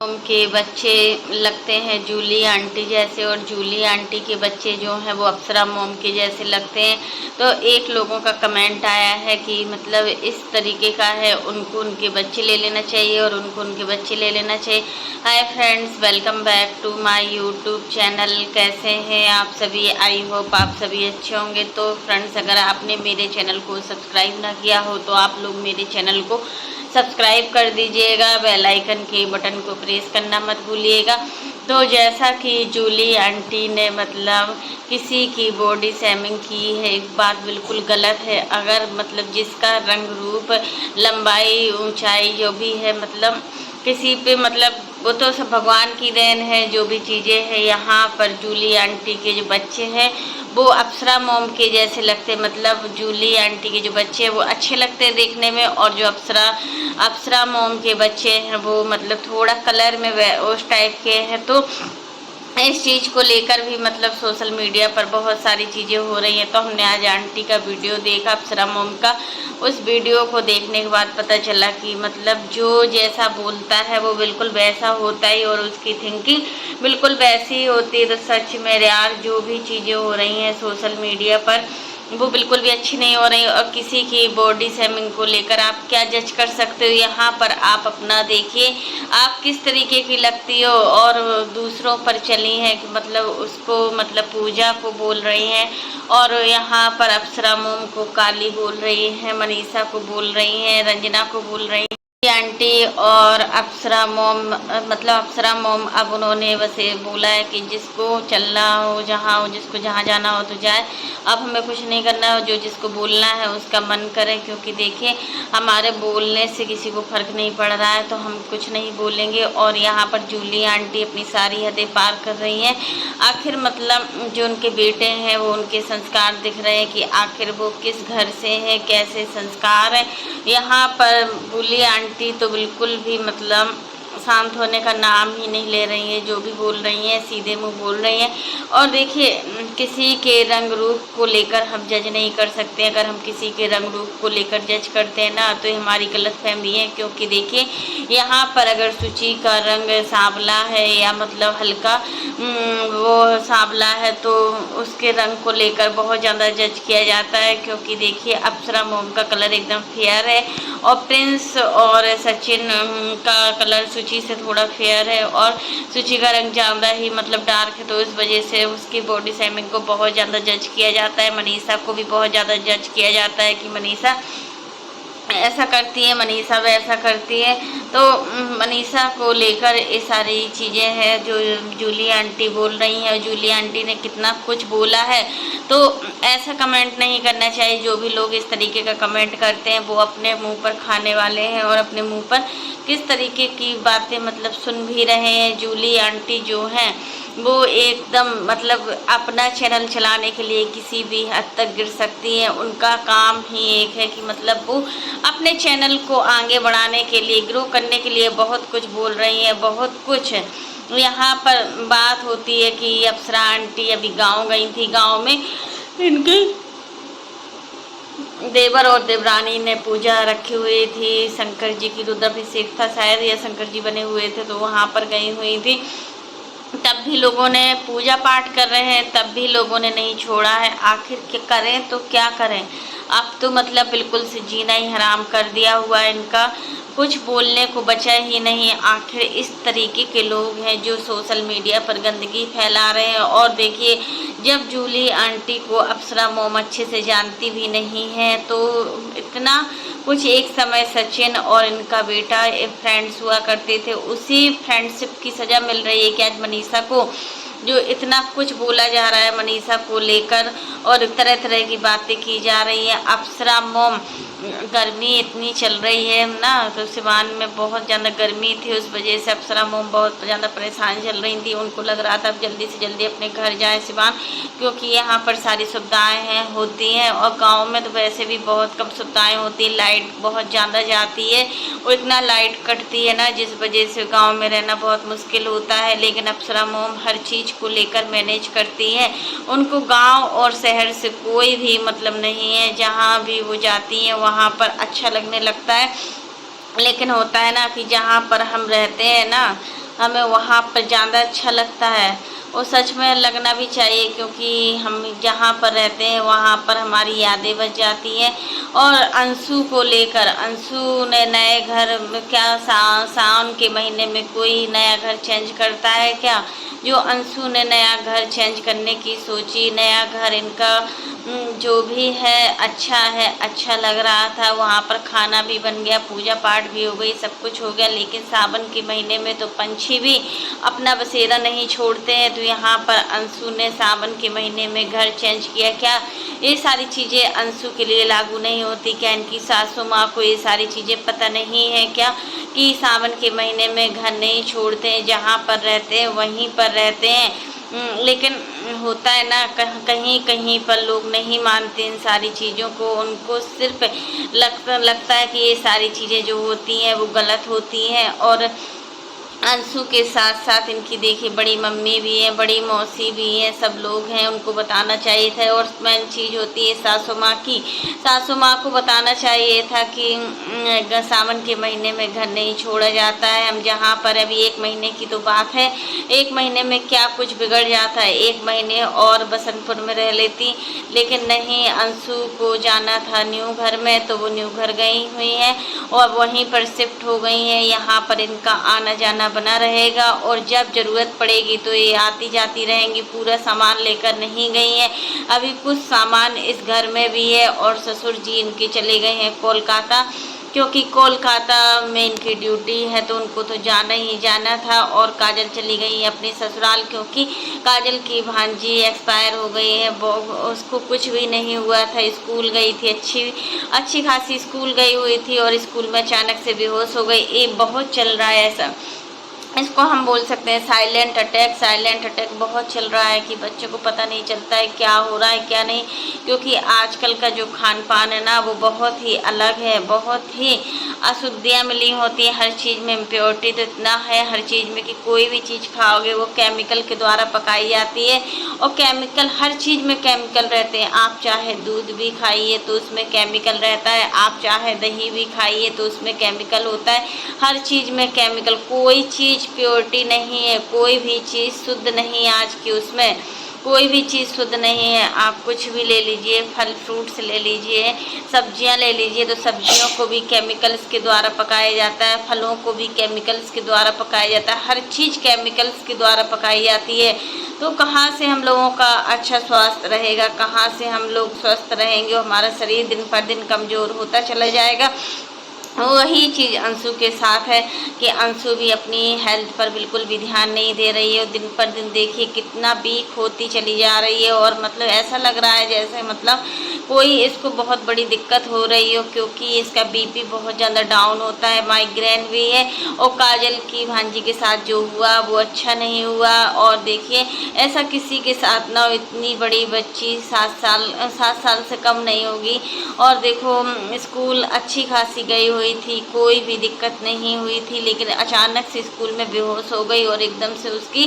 के बच्चे लगते हैं जूली आंटी जैसे, और जूली आंटी के बच्चे जो हैं वो अप्सरा मोम के जैसे लगते हैं। तो एक लोगों का कमेंट आया है कि मतलब इस तरीके का है, उनको उनके बच्चे ले लेना चाहिए और उनको उनके बच्चे ले लेना चाहिए। Hi friends, welcome back to my YouTube channel. कैसे हैं आप सभी? आई होप आप सभी अच्छे होंगे। तो फ्रेंड्स, अगर आपने मेरे चैनल को सब्सक्राइब ना किया हो तो आप लोग मेरे चैनल को सब्सक्राइब कर दीजिएगा, बेल आइकन के बटन को प्रेस करना मत भूलिएगा। तो जैसा कि जूली आंटी ने मतलब किसी की बॉडी शेमिंग की है, एक बात बिल्कुल गलत है। अगर मतलब जिसका रंग रूप, लंबाई, ऊंचाई जो भी है, मतलब किसी पे मतलब वो तो सब भगवान की देन है। जो भी चीज़ें हैं, यहाँ पर जूली आंटी के जो बच्चे हैं वो अप्सरा मोम के जैसे लगते, मतलब जूली आंटी के जो बच्चे हैं वो अच्छे लगते हैं देखने में, और जो अप्सरा मोम के बच्चे हैं वो मतलब थोड़ा कलर में उस टाइप के हैं। तो इस चीज़ को लेकर भी मतलब सोशल मीडिया पर बहुत सारी चीज़ें हो रही हैं। तो हमने आज आंटी का वीडियो देखा, अप्सरा मोम का। उस वीडियो को देखने के बाद पता चला कि मतलब जो जैसा बोलता है वो बिल्कुल वैसा होता ही, और उसकी थिंकिंग बिल्कुल वैसी ही होती है। तो सच में यार, जो भी चीज़ें हो रही हैं सोशल मीडिया पर वो बिल्कुल भी अच्छी नहीं हो रही। और किसी की बॉडी शेमिंग को लेकर आप क्या जज कर सकते हो? यहाँ पर आप अपना देखिए, आप किस तरीके की लगती हो, और दूसरों पर चली हैं कि मतलब उसको मतलब पूजा को बोल रही हैं, और यहाँ पर अप्सरा मोम को काली बोल रही हैं, मनीषा को बोल रही हैं, रंजना को बोल रही हैं आंटी। और अप्सरा मोम मतलब अप्सरा मोम अब उन्होंने वैसे बोला है कि जिसको चलना हो, जहाँ हो, जिसको जहाँ जाना हो तो जाए। अब हमें कुछ नहीं करना हो, जो जिसको बोलना है उसका मन करे। क्योंकि देखिए, हमारे बोलने से किसी को फर्क नहीं पड़ रहा है तो हम कुछ नहीं बोलेंगे। और यहाँ पर जूली आंटी अपनी सारी हदें पार कर रही हैं। आखिर मतलब जो उनके बेटे हैं वो उनके संस्कार दिख रहे हैं कि आखिर वो किस घर से हैं, कैसे संस्कार हैं। यहाँ पर जूली आंटी तो बिल्कुल भी मतलब शांत होने का नाम ही नहीं ले रही हैं। जो भी बोल रही हैं सीधे मुंह बोल रही हैं। और देखिए, किसी के रंग रूप को लेकर हम जज नहीं कर सकते। अगर हम किसी के रंग रूप को लेकर जज करते हैं ना, तो ये हमारी गलतफहमी है। क्योंकि देखिए, यहाँ पर अगर सूची का रंग सांवला है या मतलब हल्का वो सांवला है, तो उसके रंग को लेकर बहुत ज़्यादा जज किया जाता है। क्योंकि देखिए, अप्सरा मोम का कलर एकदम फेयर है, और प्रिंस और सचिन का कलर सूची से थोड़ा फेयर है, और सूची का रंग ज़्यादा ही मतलब डार्क है। तो इस वजह से उसकी बॉडी शेमिंग को बहुत ज़्यादा जज किया जाता है। मनीषा को भी बहुत ज़्यादा जज किया जाता है कि मनीषा ऐसा करती है, मनीषा वैसा करती है। तो मनीषा को लेकर ये सारी चीज़ें हैं जो जूली आंटी बोल रही हैं। और जूली आंटी ने कितना कुछ बोला है, तो ऐसा कमेंट नहीं करना चाहिए। जो भी लोग इस तरीके का कमेंट करते हैं वो अपने मुंह पर खाने वाले हैं, और अपने मुंह पर किस तरीके की बातें मतलब सुन भी रहे हैं। जूली आंटी जो हैं वो एकदम मतलब अपना चैनल चलाने के लिए किसी भी हद तक गिर सकती हैं। उनका काम ही एक है कि मतलब वो अपने चैनल को आगे बढ़ाने के लिए, ग्रो करने के लिए बहुत कुछ बोल रही हैं, बहुत कुछ। यहाँ पर बात होती है कि अप्सरा आंटी अभी गांव गई थी। गांव में इनके देवर और देवरानी ने पूजा रखी हुई थी, शंकर जी की रुद्राभिषेक था शायद, या शंकर जी बने हुए थे, तो वहाँ पर गई हुई थी। तब भी लोगों ने पूजा पाठ कर रहे हैं, तब भी लोगों ने नहीं छोड़ा है। आखिर क्या करें तो क्या करें? अब तो मतलब बिल्कुल से जीना ही हराम कर दिया हुआ है इनका, कुछ बोलने को बचा ही नहीं। आखिर इस तरीके के लोग हैं जो सोशल मीडिया पर गंदगी फैला रहे हैं। और देखिए, जब जूली आंटी को अप्सरा मोम अच्छे से जानती भी नहीं है, तो इतना कुछ एक समय सचिन और इनका बेटा फ्रेंड्स हुआ करते थे, उसी फ्रेंडशिप की सज़ा मिल रही है कि आज मनीषा को जो इतना कुछ बोला जा रहा है मनीषा को लेकर, और तरह तरह की बातें की जा रही है। अप्सरा मोम, गर्मी इतनी चल रही है ना, तो सिवान में बहुत ज़्यादा गर्मी थी, उस वजह से अप्सरा मोम बहुत ज़्यादा परेशान चल रही थी। उनको लग रहा था जल्दी से जल्दी अपने घर जाए सिवान, क्योंकि यहाँ पर सारी सुविधाएं हैं होती हैं। और गांव में तो वैसे भी बहुत कम सुविधाएं होती हैं, लाइट बहुत ज़्यादा जाती है, और इतना लाइट कटती है ना, जिस वजह से गाँव में रहना बहुत मुश्किल होता है। लेकिन अप्सरा मोम हर चीज़ को लेकर मैनेज करती हैं। उनको गाँव और शहर से कोई भी मतलब नहीं है, जहाँ भी वो जाती हैं वहाँ पर अच्छा लगने लगता है। लेकिन होता है ना कि जहाँ पर हम रहते हैं ना, हमें वहाँ पर ज़्यादा अच्छा लगता है। और सच में लगना भी चाहिए, क्योंकि हम जहाँ पर रहते हैं वहाँ पर हमारी यादें बच जाती हैं। और अंशु को लेकर, अंशु ने नए घर में क्या सावन के महीने में कोई नया घर चेंज करता है क्या? जो अंशु ने नया घर चेंज करने की सोची, नया घर इनका जो भी है, अच्छा लग रहा था। वहाँ पर खाना भी बन गया, पूजा पाठ भी हो गई, सब कुछ हो गया। लेकिन सावन के महीने में तो पंछी भी अपना बसेरा नहीं छोड़ते हैं। तो यहाँ पर अंशु ने सावन के महीने में घर चेंज किया। क्या ये सारी चीज़ें अंशु के लिए लागू नहीं होती? क्या इनकी सासू माँ को ये सारी चीज़ें पता नहीं है क्या, कि सावन के महीने में घर नहीं छोड़ते हैं, जहाँ पर रहते हैं वहीं पर रहते हैं? लेकिन होता है ना, कहीं कहीं पर लोग नहीं मानते इन सारी चीज़ों को। उनको सिर्फ लगता है कि ये सारी चीज़ें जो होती हैं वो गलत होती हैं। और अंशु के साथ साथ इनकी देखिए बड़ी मम्मी भी है, बड़ी मौसी भी हैं, सब लोग हैं, उनको बताना चाहिए था। और मेन चीज़ होती है सासू माँ की, सासू माँ को बताना चाहिए था कि सावन के महीने में घर नहीं छोड़ा जाता है। हम जहाँ पर अभी 1 महीने की तो बात है, 1 महीने में क्या कुछ बिगड़ जाता है। 1 महीने और बसंतपुर में रह लेती, लेकिन नहीं, अंशु को जाना था न्यू घर में, तो वो न्यू घर गई हुई हैं और वहीं पर शिफ्ट हो गई हैं। यहाँ पर इनका आना जाना बना रहेगा और जब ज़रूरत पड़ेगी तो ये आती जाती रहेंगी। पूरा सामान लेकर नहीं गई हैं, अभी कुछ सामान इस घर में भी है। और ससुर जी इनके चले गए हैं कोलकाता, क्योंकि कोलकाता में इनकी ड्यूटी है, तो उनको तो जाना ही जाना था। और काजल चली गई है अपने ससुराल, क्योंकि काजल की भांजी एक्सपायर हो गई है। उसको कुछ भी नहीं हुआ था, स्कूल गई थी, अच्छी खासी स्कूल गई हुई थी और स्कूल में अचानक से बेहोश हो गई। ये बहुत चल रहा है ऐसा, इसको हम बोल सकते हैं साइलेंट अटैक बहुत चल रहा है, कि बच्चों को पता नहीं चलता है क्या हो रहा है क्या नहीं। क्योंकि आजकल का जो खान पान है ना, वो बहुत ही अलग है, बहुत ही अशुद्धियाँ मिली होती है हर चीज़ में। इम्प्योरिटी तो इतना है हर चीज़ में कि कोई भी चीज़ खाओगे वो केमिकल के द्वारा पकाई जाती है। और केमिकल, हर चीज़ में केमिकल रहते हैं। आप चाहे दूध भी खाइए तो उसमें केमिकल रहता है, आप चाहे दही भी खाइए तो उसमें केमिकल होता है। हर चीज़ में केमिकल, कोई चीज़ प्योरिटी नहीं है, कोई भी चीज़ शुद्ध नहीं है। आज की उसमें कोई भी चीज़ शुद्ध नहीं है। आप कुछ भी ले लीजिए, फल फ्रूट्स ले लीजिए, सब्जियां ले लीजिए, तो सब्जियों को भी केमिकल्स के द्वारा पकाया जाता है, फलों को भी केमिकल्स के द्वारा पकाया जाता है, हर चीज़ केमिकल्स के द्वारा पकाई जाती है। तो कहाँ से हम लोगों का अच्छा स्वास्थ्य रहेगा, कहाँ से हम लोग स्वस्थ रहेंगे? हमारा शरीर दिन पर दिन कमज़ोर होता चला जाएगा। वही चीज़ अंशु के साथ है कि अंशु भी अपनी हेल्थ पर बिल्कुल भी ध्यान नहीं दे रही है। दिन पर दिन देखिए कितना वीक होती चली जा रही है। और मतलब ऐसा लग रहा है जैसे मतलब कोई इसको बहुत बड़ी दिक्कत हो रही हो, क्योंकि इसका बीपी बहुत ज़्यादा डाउन होता है, माइग्रेन भी है। और काजल की भांजी के साथ जो हुआ वो अच्छा नहीं हुआ। और देखिए ऐसा किसी के साथ ना हो, इतनी बड़ी बच्ची 7 साल से कम नहीं होगी। और देखो स्कूल अच्छी खासी गई हुई थी, कोई भी दिक्कत नहीं हुई थी, लेकिन अचानक से स्कूल में बेहोश हो गई और एकदम से उसकी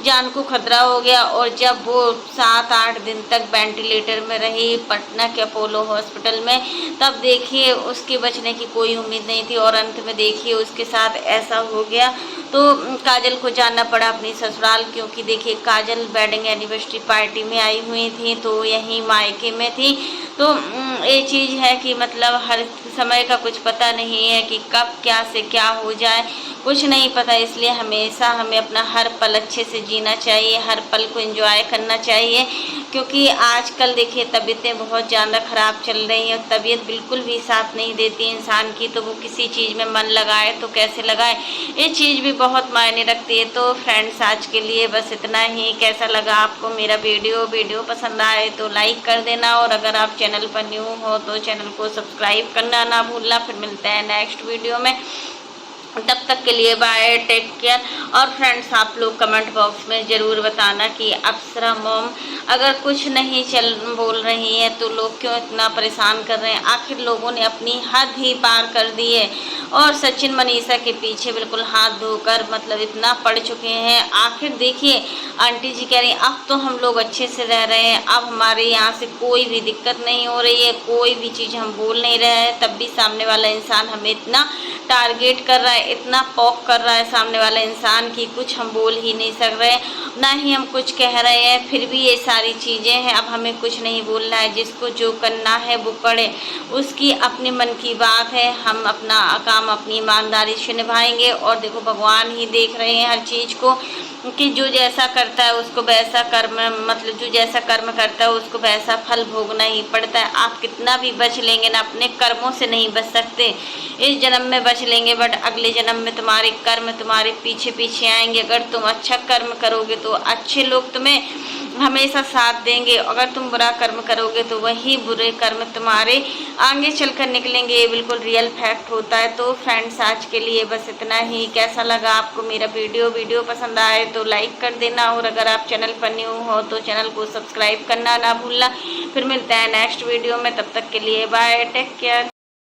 जान को खतरा हो गया। और जब वो 7-8 दिन तक वेंटिलेटर में रही पटना के अपोलो हॉस्पिटल में, तब देखिए उसके बचने की कोई उम्मीद नहीं थी। और अंत में देखिए उसके साथ ऐसा हो गया। तो काजल को जाना पड़ा अपनी ससुराल, क्योंकि देखिए काजल वेडिंग एनिवर्सरी पार्टी में आई हुई थी, तो यहीं मायके में थी। तो ये चीज़ है कि मतलब हर समय का कुछ पता नहीं है कि कब क्या से क्या हो जाए, कुछ नहीं पता। इसलिए हमेशा हमें अपना हर पल अच्छे से जीना चाहिए, हर पल को एंजॉय करना चाहिए। क्योंकि आजकल देखिए तबीयतें बहुत ज़्यादा ख़राब चल रही हैं, तबीयत बिल्कुल भी साथ नहीं देती इंसान की, तो वो किसी चीज़ में मन लगाए तो कैसे लगाए, ये चीज़ भी बहुत मायने रखती है। तो फ्रेंड्स आज के लिए बस इतना ही। कैसा लगा आपको मेरा वीडियो पसंद आए तो लाइक कर देना, और अगर आप चैनल पर न्यू हो तो चैनल को सब्सक्राइब करना ना भूलना। फिर मिलते हैं नेक्स्ट वीडियो में, तब तक के लिए बाय, टेक केयर। और फ्रेंड्स आप लोग कमेंट बॉक्स में ज़रूर बताना कि अप्सरा मॉम अगर कुछ नहीं बोल रही है तो लोग क्यों इतना परेशान कर रहे हैं। आखिर लोगों ने अपनी हद ही पार कर दी है और सचिन मनीषा के पीछे बिल्कुल हाथ धोकर मतलब इतना पड़ चुके हैं। आखिर देखिए आंटी जी कह रही अब तो हम लोग अच्छे से रह रहे हैं, अब हमारे यहाँ से कोई भी दिक्कत नहीं हो रही है, कोई भी चीज़ हम बोल नहीं रहे हैं, तब भी सामने वाला इंसान हमें इतना टारगेट कर रहा है, इतना पॉक कर रहा है सामने वाला इंसान कि कुछ हम बोल ही नहीं सक रहे, ना ही हम कुछ कह रहे हैं, फिर भी ये सारी चीज़ें हैं। अब हमें कुछ नहीं बोलना है, जिसको जो करना है वो करे, उसकी अपने मन की बात है। हम अपना काम अपनी ईमानदारी से निभाएंगे और देखो भगवान ही देख रहे हैं हर चीज़ को, कि जो जैसा करता है उसको वैसा कर्म, मतलब जो जैसा कर्म करता है उसको वैसा फल भोगना ही पड़ता है। आप कितना भी बच लेंगे ना, अपने कर्मों से नहीं बच सकते। इस जन्म में बच लेंगे बट अगले जन्म में तुम्हारे कर्म तुम्हारे पीछे पीछे आएंगे। अगर तुम अच्छा कर्म करोगे तो अच्छे लोग तुम्हें हमेशा साथ देंगे, अगर तुम बुरा कर्म करोगे तो वही बुरे कर्म तुम्हारे आगे चलकर निकलेंगे। ये बिल्कुल रियल फैक्ट होता है। तो फ्रेंड्स, आज के लिए बस इतना ही। कैसा लगा आपको मेरा वीडियो पसंद आए तो लाइक कर देना, और अगर आप चैनल पर न्यू हो तो चैनल को सब्सक्राइब करना ना भूलना। फिर मिलते हैं नेक्स्ट वीडियो में, तब तक के लिए बाय, टेक केयर।